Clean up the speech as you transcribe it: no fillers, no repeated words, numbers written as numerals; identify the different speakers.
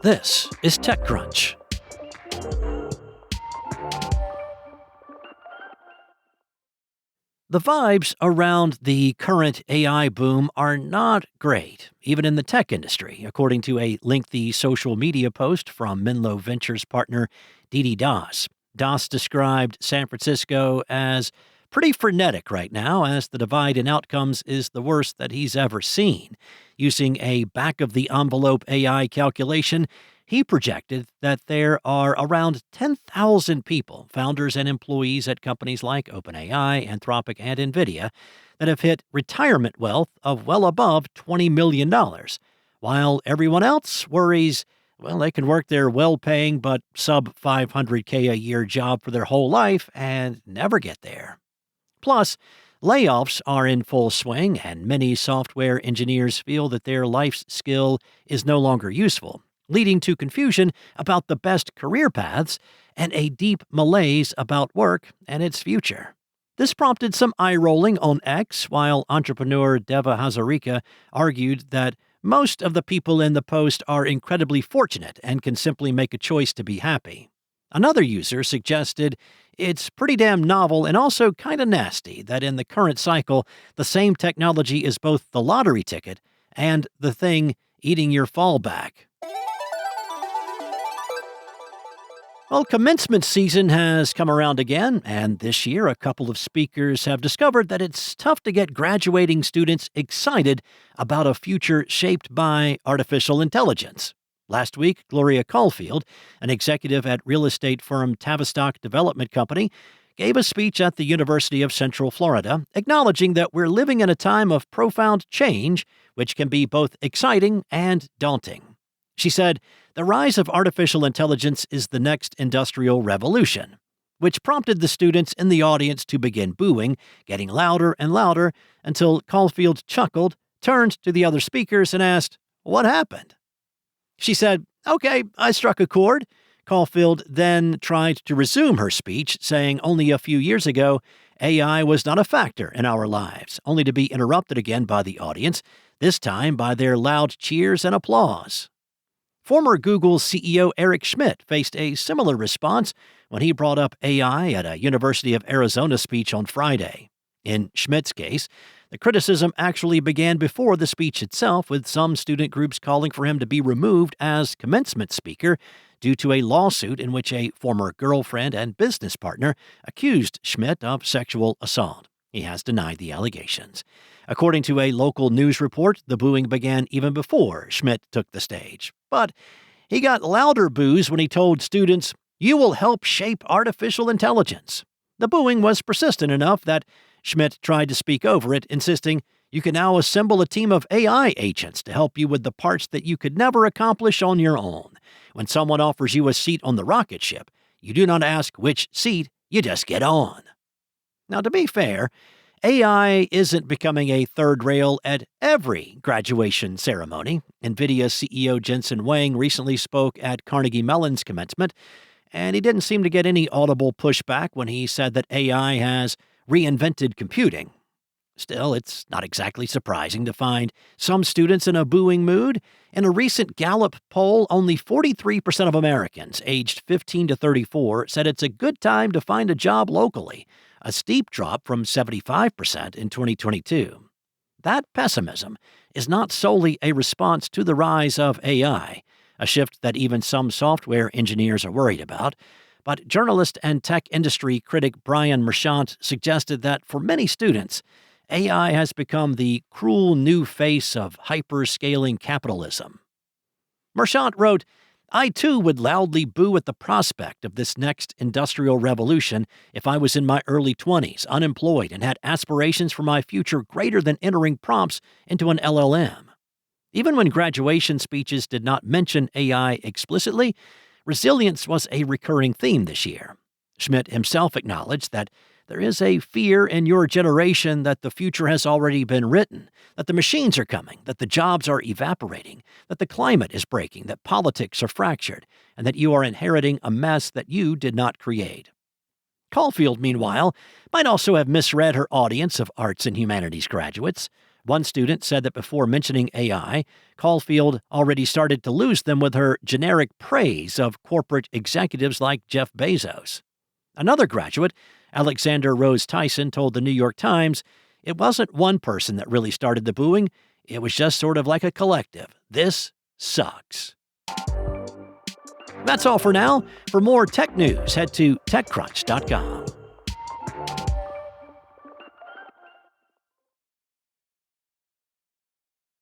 Speaker 1: This is TechCrunch. The vibes around the current AI boom are not great, even in the tech industry, according to a lengthy social media post from Menlo Ventures partner Didi Das. Das described San Francisco as pretty frenetic right now, as the divide in outcomes is the worst that he's ever seen. Using a back-of-the-envelope AI calculation, he projected that there are around 10,000 people, founders and employees at companies like OpenAI, Anthropic, and NVIDIA, that have hit retirement wealth of well above $20 million, while everyone else worries, well, they can work their well-paying but sub-500K a year job for their whole life and never get there. Plus, layoffs are in full swing, and many software engineers feel that their life skill is no longer useful, leading to confusion about the best career paths and a deep malaise about work and its future. This prompted some eye-rolling on X, while entrepreneur Deva Hazarika argued that most of the people in the post are incredibly fortunate and can simply make a choice to be happy. Another user suggested it's pretty damn novel and also kind of nasty that in the current cycle, the same technology is both the lottery ticket and the thing eating your fallback. Well, commencement season has come around again, and this year a couple of speakers have discovered that it's tough to get graduating students excited about a future shaped by artificial intelligence. Last week, Gloria Caulfield, an executive at real estate firm Tavistock Development Company, gave a speech at the University of Central Florida, acknowledging that we're living in a time of profound change, which can be both exciting and daunting. She said, "The rise of artificial intelligence is the next industrial revolution," which prompted the students in the audience to begin booing, getting louder and louder, until Caulfield chuckled, turned to the other speakers, and asked, "What happened?" She said, "Okay, I struck a chord." Caulfield then tried to resume her speech, saying only a few years ago, AI was not a factor in our lives, only to be interrupted again by the audience, this time by their loud cheers and applause. Former Google CEO Eric Schmidt faced a similar response when he brought up AI at a University of Arizona speech on Friday. In Schmidt's case, the criticism actually began before the speech itself, with some student groups calling for him to be removed as commencement speaker due to a lawsuit in which a former girlfriend and business partner accused Schmidt of sexual assault. He has denied the allegations. According to a local news report, the booing began even before Schmidt took the stage. But he got louder boos when he told students, "You will help shape artificial intelligence." The booing was persistent enough that Schmidt tried to speak over it, insisting, "You can now assemble a team of AI agents to help you with the parts that you could never accomplish on your own. When someone offers you a seat on the rocket ship, you do not ask which seat, you just get on." Now, to be fair, AI isn't becoming a third rail at every graduation ceremony. NVIDIA CEO Jensen Huang recently spoke at Carnegie Mellon's commencement, and he didn't seem to get any audible pushback when he said that AI has reinvented computing. Still, it's not exactly surprising to find some students in a booing mood. In a recent Gallup poll, only 43% of Americans aged 15 to 34 said it's a good time to find a job locally, a steep drop from 75% in 2022. That pessimism is not solely a response to the rise of AI, a shift that even some software engineers are worried about, but journalist and tech industry critic Brian Merchant suggested that for many students, AI has become the cruel new face of hyper-scaling capitalism. Merchant wrote, "I too would loudly boo at the prospect of this next industrial revolution if I was in my early 20s, unemployed, and had aspirations for my future greater than entering prompts into an LLM." Even when graduation speeches did not mention AI explicitly, resilience was a recurring theme this year. Schmidt himself acknowledged that there is a fear in your generation that the future has already been written, that the machines are coming, that the jobs are evaporating, that the climate is breaking, that politics are fractured, and that you are inheriting a mess that you did not create. Caulfield, meanwhile, might also have misread her audience of arts and humanities graduates. One student said that before mentioning AI, Caulfield already started to lose them with her generic praise of corporate executives like Jeff Bezos. Another graduate, Alexander Rose Tyson, told the New York Times it wasn't one person that really started the booing, it was just sort of like a collective. This sucks. That's all for now. For more tech news, head to TechCrunch.com.